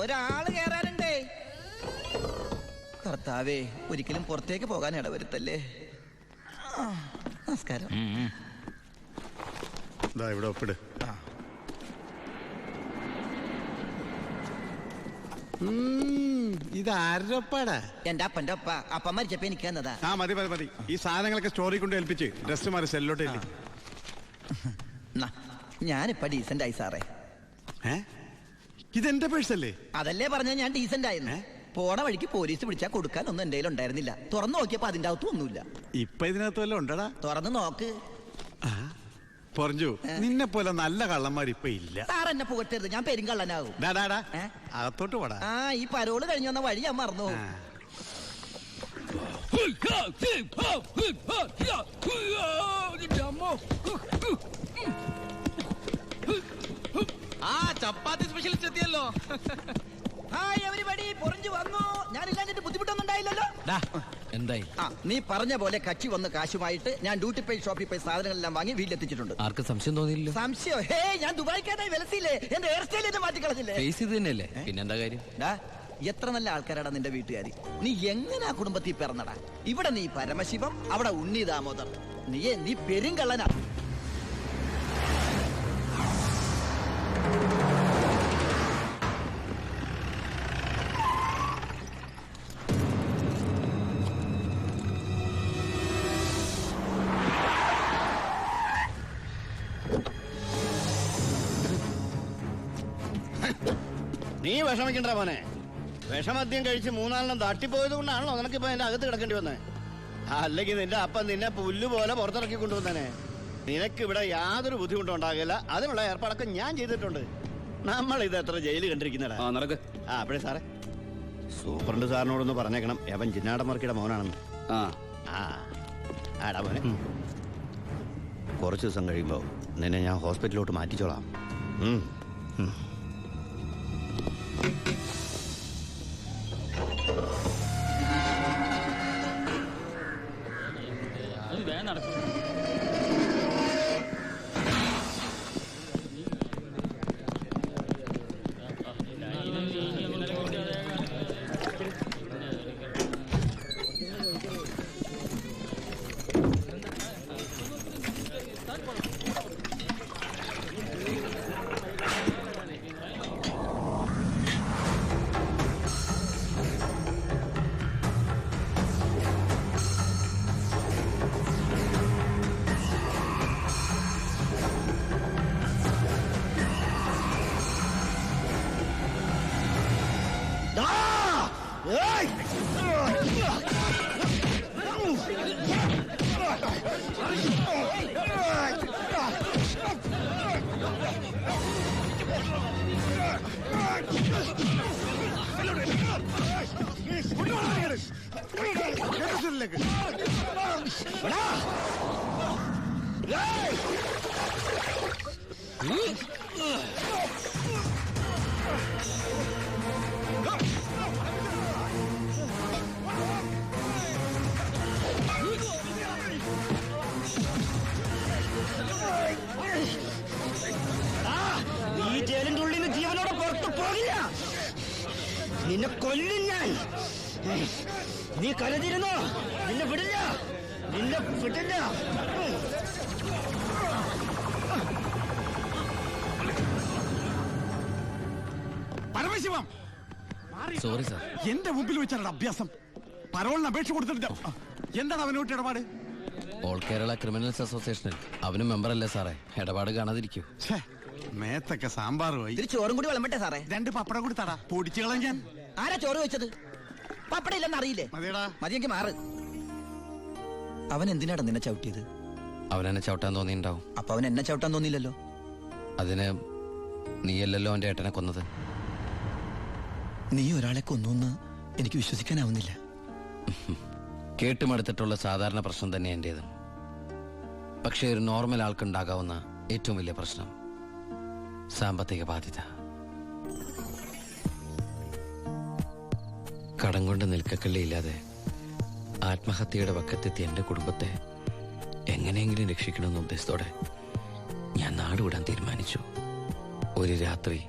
ഒരാള് കേറാനുണ്ടേ. കർത്താവേ, ഒരിക്കലും പുറത്തേക്ക് പോകാൻ ഇടവരുത്തല്ലേ. നമസ്കാരം. ഇവിടെ ഒപ്പിട്. ഇത് ആരുടെ ഒപ്പാടാ? എന്റെ അപ്പന്റെ ഒപ്പ. അപ്പം മരിച്ചപ്പോ എനിക്ക് തന്നതാ. മതി മതി മതി. ഈ സാധനങ്ങളൊക്കെ സ്റ്റോറി കൊണ്ട് ഏൽപ്പിച്ച് ഡ്രസ് മാറി സെല്ലോട്ട്. ഞാനിപ്പ ഡീസന്റ് ആയി സാറേ. ഇതെന്റെ പേഴ്സല്ലേ? അതല്ലേ പറഞ്ഞ ഞാൻ ഡീസന്റ് ആയിരുന്നു. പോണ വഴിക്ക് പോലീസ് പിടിച്ചാൽ കൊടുക്കാനൊന്നും എന്റെ ഉണ്ടായിരുന്നില്ല. തുറന്നു നോക്കിയപ്പോ അതിന്റെ അകത്തും ഒന്നുമില്ല. ഇപ്പൊ ഇതിനകത്ത് വല്ലതും ഉണ്ടടാ? തുറന്നു നോക്ക്. പറഞ്ഞു, നിന്നെ പോലെ നല്ല കള്ളന്മാർ ഇപ്പൊ ഇല്ല. സാർ എന്നെ പുകട്ടരുത്, ഞാൻ പെരുങ്കള്ളനാകും. അകത്തോട്ട് പോടാ. ഈ പരോള് കഴിഞ്ഞു വന്ന വഴി ഞാൻ മറന്നു. ചപ്പാത്തി സ്പെഷ്യലിസ്റ്റ് എത്തിയല്ലോ. ബുദ്ധിമുട്ടൊന്നുണ്ടായില്ലല്ലോ. എന്തായി? നീ പറഞ്ഞ പോലെ കച്ചി വന്ന് കാശുമായിട്ട് ഞാൻ ഡ്യൂട്ടി പെയ്ഡ് ഷോപ്പിൽ പോയി സാധനങ്ങളെല്ലാം വാങ്ങി വീട്ടിലെത്തിച്ചിട്ടുണ്ട്. ആർക്കും സംശയം തോന്നിയില്ല? സംശയം? ഞാൻ ദുബായിക്കാനായി വിലസില്ലേ? എന്റെ ഹെയർ സ്റ്റൈൽ എന്നെ മാറ്റിക്കളഞ്ഞില്ലേ? ഫേസ് ഇത് തന്നെയല്ലേ, പിന്നെന്താ കാര്യം? എത്ര നല്ല ആൾക്കാരാടാ നിന്റെ വീട്ടുകാരി. നീ എങ്ങനെ ആ കുടുംബത്തിൽ പിറന്നടാ? ഇവിടെ നീ പരമശിവം, അവിടെ ഉണ്ണി ദാമോദർ. നീ പെരുങ്കള്ളനാ. നീ വിഷമിക്കണ്ട മോനെ. വിഷമദ്യം കഴിച്ച് 3-4 തട്ടിപ്പോയത് കൊണ്ടാണല്ലോ നിനക്കിപ്പോ എന്റെ അകത്ത് കിടക്കേണ്ടി വന്നേ. അല്ലെങ്കിൽ നിന്റെ അപ്പൻ നിന്നെ പുല്ല് പോലെ പുറത്തിറക്കി കൊണ്ടുവന്നേ. നിനക്ക് ഇവിടെ യാതൊരു ബുദ്ധിമുട്ടും ഉണ്ടാകില്ല. അതിനുള്ള ഏർപ്പാടൊക്കെ ഞാൻ ചെയ്തിട്ടുണ്ട്. നമ്മൾ ഇത് എത്ര ജയില് കണ്ടിരിക്കുന്നടാ. അപ്പഴേ സാറേ, സൂപ്രണ്ട് സാറിനോടൊന്ന് പറഞ്ഞേക്കണം, അവൻ ജിന്നാടമർക്കിയുടെ മോനാണെന്ന്. ആടാ മോനെ, കുറച്ച് ദിവസം കഴിയുമ്പോ നിന്നെ ഞാൻ ഹോസ്പിറ്റലിലോട്ട് മാറ്റിച്ചോളാം. ഈ ജയിലിന്റെ ഉള്ളിൽ നിന്ന് ജീവനോടെ പുറത്തു പോകില്ല. നിന്നെ കൊല്ലും ഞാൻ. നീ കരുതിരുന്നോ? നിന്നെ വിടില്ല, നിന്നെ വിടില്ല. Paramasivam, sorry sir. എന്റെ മുമ്പിൽ വെച്ചാണ് അഭ്യാസം. പരോളിന് അപേക്ഷ കൊടുത്തിട്ടില്ല. എന്താണ് അവനോട്ട് ഇടപാട്? ഓൾ കേരള ക്രിമിനൽസ് അസോസിയേഷനിൽ അവനും മെമ്പറല്ലേ സാറേ. ഇടപാട് കാണാതിരിക്കൂ. മേത്തൊക്കെ സാമ്പാർ പോയി. ചോറും കൂടി വിളമ്പട്ടെ സാറേ? 2 പപ്പടം കൂടി തടാ, പൊടിച്ചു കളഞ്ഞാൻ. ആരാ ചോറ് വെച്ചത്? പപ്പടം ഇല്ലെന്ന് അറിയില്ലേ? മതിയെങ്കിൽ മാറ്. അവൻ എന്തിനാടാ നിന്നെ ചവിട്ടിയത്? അവനെന്നെ ചവിട്ടാൻ തോന്നിയിട്ടുണ്ടാവും. അപ്പൊ അവൻ എന്നെ ചവിട്ടാൻ തോന്നിയില്ലല്ലോ. അതിന് നീയല്ലല്ലോ അവന്റെ ഏട്ടനെ കൊന്നത്. നീ ഒരാളെ കൊന്നു എനിക്ക് വിശ്വസിക്കാനാവുന്നില്ല. കേട്ടുമടുത്തിട്ടുള്ള സാധാരണ പ്രശ്നം തന്നെ എന്റേതും. പക്ഷെ ഒരു നോർമൽ ആൾക്കുണ്ടാകാവുന്ന ഏറ്റവും വലിയ പ്രശ്നം സാമ്പത്തിക ബാധ്യത. കടം കൊണ്ട് നിൽക്കക്കള്ളിയില്ലാതെ ആത്മഹത്യയുടെ വക്കത്തെത്തി എന്റെ കുടുംബത്തെ എങ്ങനെയെങ്കിലും രക്ഷിക്കണമെന്ന ഉദ്ദേശത്തോടെ ഞാൻ നാടുവിടാൻ തീരുമാനിച്ചു. ഒരു രാത്രി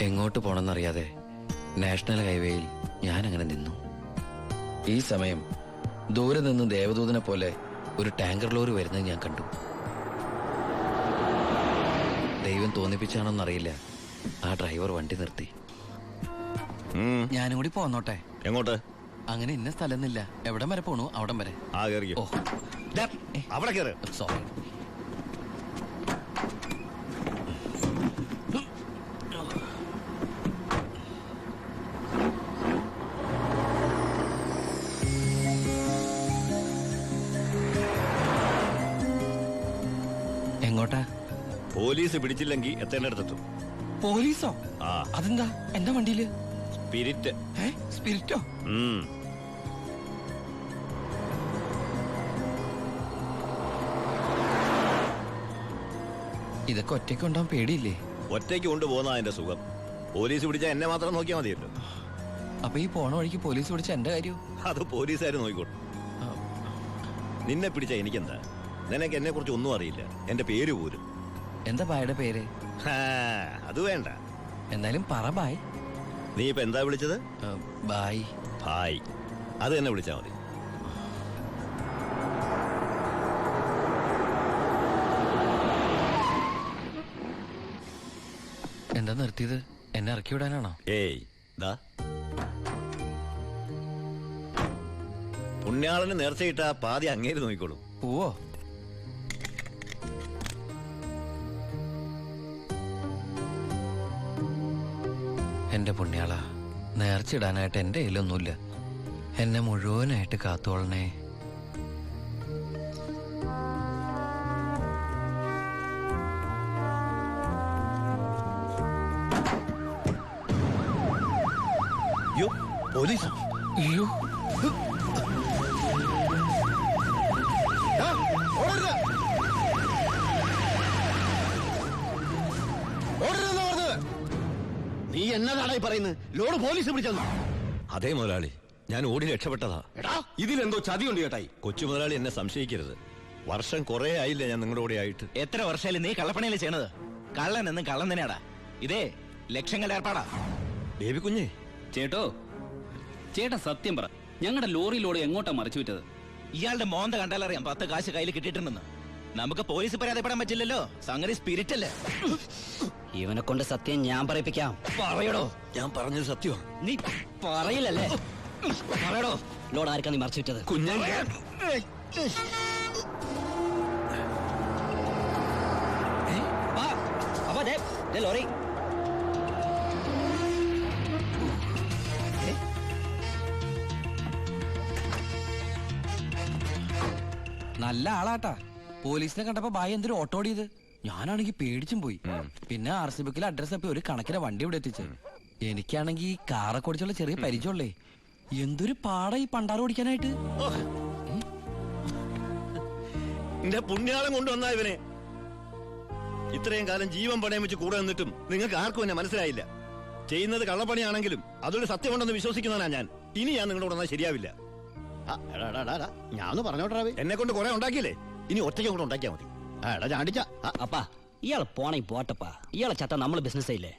എങ്ങോട്ട് പോണെന്നറിയാതെ നാഷണൽ ഹൈവേയിൽ ഞാൻ അങ്ങനെ നിന്നു. ഈ സമയം ദൂരെ നിന്ന് ദേവദൂതനെ പോലെ ഒരു ടാങ്കർ ലോറി വരുന്നത് ഞാൻ കണ്ടു. ദൈവം തോന്നിപ്പിച്ചാണോന്നറിയില്ല, ആ ഡ്രൈവർ വണ്ടി നിർത്തി. ഞാനും കൂടി പോന്നോട്ടെ? എങ്ങോട്ട്? അങ്ങനെ ഇന്ന സ്ഥലമൊന്നുമില്ല, എവിടം വരെ പോണു അവിടം വരെ. ആ കേറിക്കോ. ഓ അവിടെ കേറ്. സോറി. എങ്ങോട്ടാ? പോലീസ് പിടിച്ചില്ലെങ്കിൽ എത്തേണ്ടടുത്തെത്തും. പോലീസോ? ആ, അതെന്താ എന്റെ വണ്ടിയില്? സ്പിരിറ്റ്. സ്പിരിറ്റോ? ഇതൊക്കെ ഒറ്റയ്ക്ക് ഉണ്ടാവാൻ പേടിയില്ലേ? ഒറ്റയ്ക്ക് കൊണ്ടുപോകുന്ന അതിന്റെ സുഖം. പോലീസ് പിടിച്ചാൽ എന്നെ മാത്രം നോക്കിയാൽ മതിയല്ലോ. അപ്പൊ ഈ പോണ വഴിക്ക് പോലീസ് പിടിച്ച എന്റെ കാര്യം? അത് പോലീസുകാർ നോക്കിക്കോട്ടെ. നിന്നെ പിടിച്ച എനിക്കെന്താ? നിനക്ക് എന്നെ കുറിച്ച് ഒന്നും അറിയില്ല, എന്റെ പേര് പോലും. എന്താ ബായുടെ പേര്? അത് വേണ്ട. എന്തായാലും പറ ബായ്. നീ ഇപ്പൊ എന്താ വിളിച്ചത്? ബായ്. ഭായ്, അത് തന്നെ വിളിച്ചാ മതി. എന്താ നിർത്തിയത്? എന്നെ ഇറക്കി വിടാനാണോ? ഏയ്, ദാ പുണ്യാളന് നേർച്ചയിട്ട പാതി അങ്ങേര് നോക്കിക്കോളൂ. പോവോ? എന്റെ പുണ്യാള, നേർച്ചിടാനായിട്ട് എന്റെ കയ്യിലൊന്നുമില്ല. എന്നെ മുഴുവനായിട്ട് കാത്തോളണേ. യോ, പോലീസ്! അയ്യോ, നീ എന്നതാടായി പറയുന്നത്? ലോഡ് പോലീസ് പിടിച്ചെന്നു. അതേ മുതലാളി, ഞാൻ ഓടി രക്ഷപ്പെട്ടതാ. ഇതിലെന്തോ ചതിയുണ്ട് ചേട്ടായി. കൊച്ചു മുതലാളി എന്നെ സംശയിക്കരുത്. വർഷം കുറെ ആയില്ലേ ഞാൻ നിങ്ങളുടെ കൂടെ ആയിട്ട്. എത്ര വർഷമായാലും നീ കള്ളപ്പണിയല്ലേ ചെയ്യണത്? കള്ളൻ എന്നും കള്ളൻ തന്നെയാടാ. ഇതേ ലക്ഷങ്ങളുടെ ഏർപ്പാടാ. ബേബി കുഞ്ഞേ, ചേട്ടോ, ചേട്ടാ സത്യം പറ, ഞങ്ങളുടെ ലോറിയിലൂടെ എങ്ങോട്ടാ മറിച്ചു വിറ്റത്? ഇയാളുടെ മോന്ത കണ്ടാലറിയാം 10 കാശ് കയ്യിൽ കിട്ടിയിട്ടുണ്ടെന്ന്. നമുക്ക് പോലീസ് പരാതിപ്പെടാൻ പറ്റില്ലല്ലോ, സംഗതി സ്പിരിറ്റ് അല്ലേ. ഇവനെ കൊണ്ട് സത്യം ഞാൻ പറയിപ്പിക്കാം. പറയടോ. ഞാൻ പറഞ്ഞത് സത്യമാ. നീ പറയില്ലല്ലേ? പറയടോ. ലോഡ് ആർക്കാ നീ മറിച്ചു വിറ്റത്? കുഞ്ഞേ, ലോറി നല്ല ആളാട്ടാ. പോലീസിനെ കണ്ടപ്പോ ബായ് എന്തൊരു ഓട്ടോ ഓടിയത്. ഞാനാണെങ്കി പേടിച്ചും പോയി. പിന്നെ RC ബുക്കിലെ അഡ്രസ് അപ്പൊ ഒരു കണക്കിന് വണ്ടി ഇവിടെ എത്തിച്ചു. എനിക്കാണെങ്കി കാറൊക്കെ ഓടിച്ചുള്ള ചെറിയ പരിചയമുള്ളേ. എന്തൊരു പാടാ ഈ പണ്ടാറ് ഓടിക്കാനായിട്ട്. എന്റെ പുണ്യാളം കൊണ്ടുവന്നാ ഇവനെ. ഇത്രയും കാലം ജീവൻ പണയം വെച്ച് കൂടെ നിന്നിട്ടും നിങ്ങൾക്ക് ആർക്കും എന്നെ മനസ്സിലായില്ല. ചെയ്യുന്നത് കള്ളപ്പണിയാണെങ്കിലും അതൊരു സത്യമുണ്ടെന്ന് വിശ്വസിക്കുന്നവനാ ഞാൻ. ഇനി ഞാൻ നിങ്ങളോട് വന്നാൽ ശരിയാവില്ല. ഞാൻ പറഞ്ഞോട്ടെ, എന്നെ കൊണ്ട് കുറെ ഉണ്ടാക്കിയില്ലേ, ഇനി ഒറ്റയ്ക്ക് കൊണ്ട് ഉണ്ടാക്കിയാ മതി. എടാ ചാണ്ടിച്ച. അപ്പാ, ഇയാള് പോണേ പോട്ടപ്പാ. ഇയാളെ ചത്ത നമ്മള് ബിസിനസ് ഇല്ലേ?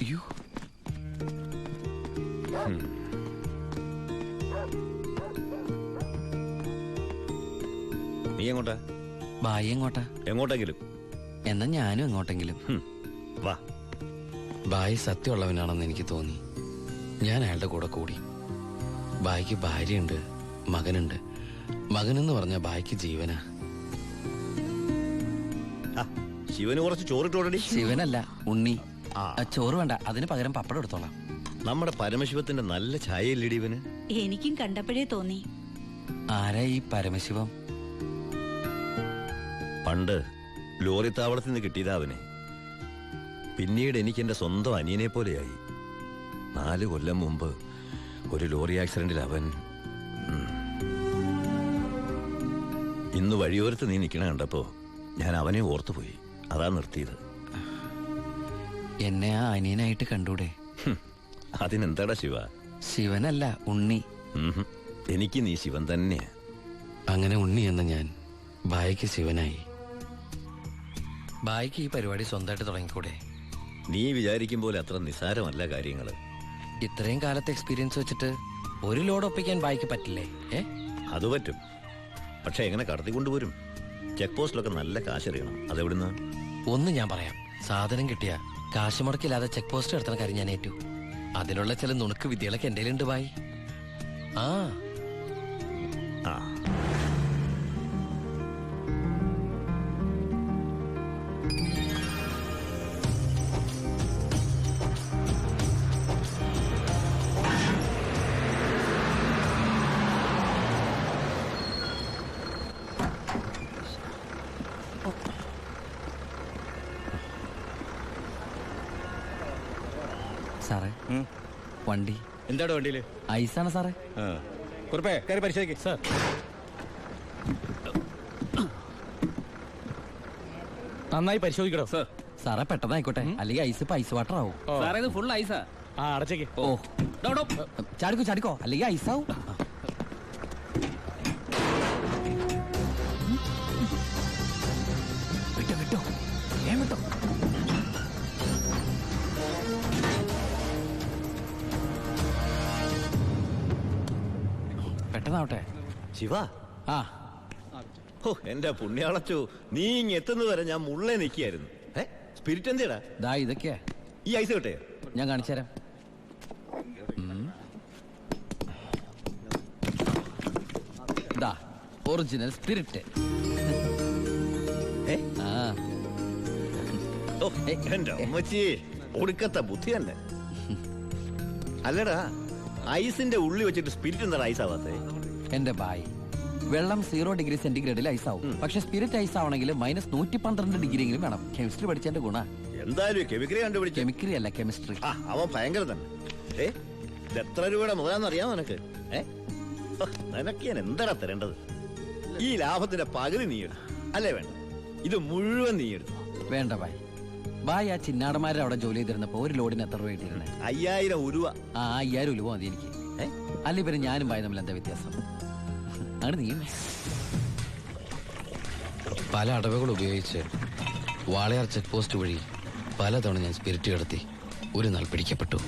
അയ്യോ, നീ എങ്ങോട്ടാ? ബായ് എങ്ങോട്ടാ? എങ്ങോട്ടെങ്കിലും. എന്നാ ഞാനും എങ്ങോട്ടെങ്കിലും. വാ. ബായ് സത്യമുള്ളവനാണെന്ന് എനിക്ക് തോന്നി. ഞാൻ അയാളുടെ കൂടെ കൂടി. ബായ്ക്ക് ഭാര്യയുണ്ട്, മകനുണ്ട്. മകനെന്ന് പറഞ്ഞ ബായ്ക്ക് ജീവനാ. ശിവന് കുറച്ച് ചോറിട്ടോടടി. ശിവനല്ല, ഉണ്ണി. ചോറ് വേണ്ട, അതിന് പകരം പപ്പടം എടുത്തോളാം. നമ്മുടെ പരമശിവത്തിന്റെ നല്ല ഛായയില്ലടി ഇവന്. എനിക്കും കണ്ടപ്പോഴേ തോന്നി. ആരാ ഈ പരമശിവം? പണ്ട് ലോറി താവളത്തിൽ നിന്ന് കിട്ടിയതാ അവനെ. പിന്നീട് എനിക്ക് എന്റെ സ്വന്തം അനിയനെ പോലെയായി. 4 കൊല്ലം മുമ്പ് ഒരു ലോറി ആക്സിഡന്റിൽ അവൻ. ഇന്ന് വഴിയോരത്ത് നീ നിൽക്കണ കണ്ടപ്പോ ഞാൻ അവനെ ഓർത്തുപോയി. അതാ നിർത്തിയത്. എന്നെ ആ അനിയനായിട്ട് കണ്ടൂടെ? അതിനെന്താടാ ശിവ? ശിവനല്ല, ഉണ്ണി. എനിക്ക് നീ ശിവൻ തന്നെയാ. അങ്ങനെ ഉണ്ണി എന്ന ഞാൻ ബായിക്ക് ശിവനായി. ബായിക്ക് ഈ പരിപാടി സ്വന്തമായിട്ട് തുടങ്ങിക്കൂടെ? നീ വിചാരിക്കും പോലെ അത്ര നിസ്സാരമല്ല കാര്യങ്ങള്. ഇത്രയും കാലത്തെ എക്സ്പീരിയൻസ് വെച്ചിട്ട് ഒരു ലോഡ് ഒപ്പിക്കാൻ ബായിക്ക് പറ്റില്ലേ? അത് പറ്റും, പക്ഷെ എങ്ങനെ കടത്തിക്കൊണ്ടുപോരും? ചെക്ക് പോസ്റ്റിലൊക്കെ നല്ല കാശറിയണം. അതെവിടുന്ന്? ഒന്ന് ഞാൻ പറയാം, സാധനം കിട്ടിയ കാശ് മുടക്കില്ലാതെ ചെക്ക് പോസ്റ്റ് എടുത്തുന്ന കാര്യം ഞാൻ ഏറ്റു. അതിനുള്ള ചില നുണുക്ക് വിദ്യകളൊക്കെ എൻ്റെ ഉണ്ട് ബായി. ആ ആ സാറേ, വണ്ടി എന്താണ് വണ്ടിയില്? ഐസാണ് സാറേ. കുറുപ്പേ കയറി പരിശോധിക്കും. സാർ നന്നായി പരിശോധിക്കണോ? സാർ സാറേ പെട്ടെന്നായിക്കോട്ടെ, അല്ലെങ്കിൽ ഐസ് ഐസ് വാട്ടർ ആവും. സാറേ ഇത് ഫുൾ ഐസാ. ആ അടച്ചേക്ക്. ഓ ചാടിക്കോ അല്ലെങ്കിൽ ഐസാവും. വിട്ടോ ഏൻ വിട്ടോ. പെട്ടെന്നാവട്ടെ. ശിവ, ആ ഓ എന്റെ പുണ്യാളച്ചു, നീ ഇങ് എത്തുന്നവരെ ഞാൻ മുള്ളേ നിൽക്കായിരുന്നു. സ്പിരിറ്റ് എന്തിടാ? ദാ ഇതൊക്കെയാ. ഈ ഐസ് കിട്ടേ? ഞാൻ കാണിച്ചു തരാം. ദാ ഒറിജിനൽ സ്പിരിറ്റ്. ആ ഓ എന്റെ അമ്മച്ചി, ഒടുക്കത്തെ ബുദ്ധി തന്നെ. അല്ലടാ, ഐസിന്റെ ഉള്ളി വെച്ചിട്ട് സ്പിരിറ്റ് എന്താ ഐസ് ആവാത്തേ? എന്റെ ബായ്, വെള്ളം 0 ഡിഗ്രി സെന്റിഗ്രേഡിൽ ഐസ് ആവും. പക്ഷെ സ്പിരിറ്റ് ഐസ് ആവണമെങ്കിൽ -112 ഡിഗ്രിയെങ്കിലും വേണം. കെമിസ്ട്രി പഠിച്ചതിന്റെ ഗുണ. എന്തായാലും കെമിക്കലി കണ്ടുപിടിച്ചു. കെമിസ്ട്രി അല്ല, കെമിസ്ട്രി. ആ അവൻ ഭയങ്കര തന്നെ. ഇത് എത്ര രൂപയുടെ മുതലാന്ന് അറിയാമോ നിനക്ക്? നിനക്ക് ഞാൻ എന്താ തരേണ്ടത്? ഈ ലാഭത്തിന്റെ പകുതി നീ എടുത്തു അല്ലേ? വേണ്ട, ഇത് മുഴുവൻ നീ എടുത്തു. വേണ്ട ബായ്. ബായ് ആ ചിന്നാടന്മാരെ അവിടെ ജോലി ചെയ്തിരുന്നപ്പോ ഒരു ലോഡിന് എത്ര രൂപ കിട്ടിയിരുന്നേ? 5000 രൂപ. ആ 5000 രൂപ മതി എനിക്ക്. അല്ല ഇവര് ഞാനും ബായ് തമ്മിൽ എന്താ വ്യത്യാസം? ആണ് നീ പല അടവുകൾ ഉപയോഗിച്ച് വാളയാർ ചെക്ക് പോസ്റ്റ് വഴി പലതവണ ഞാൻ സ്പിരിറ്റ് കടത്തി ഒരു നാൾ പിടിക്കപ്പെട്ടു.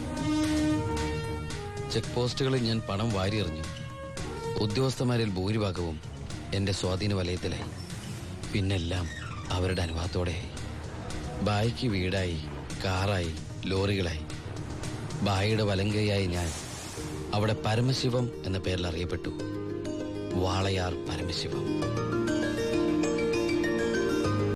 ചെക്ക് പോസ്റ്റുകളിൽ ഞാൻ പണം വാരിയെറിഞ്ഞു. ഉദ്യോഗസ്ഥന്മാരിൽ ഭൂരിഭാഗവും എന്റെ സ്വാധീന വലയത്തിലായി. പിന്നെല്ലാം അവരുടെ അനുവാദത്തോടെയായി. ബായിക്ക് വീടായി, കാറായി, ലോറികളായി. ബായിയുടെ വലങ്കയായി ഞാൻ അവിടെ പരമശിവം എന്ന പേരിൽ അറിയപ്പെട്ടു. വാളയാർ പരമശിവം.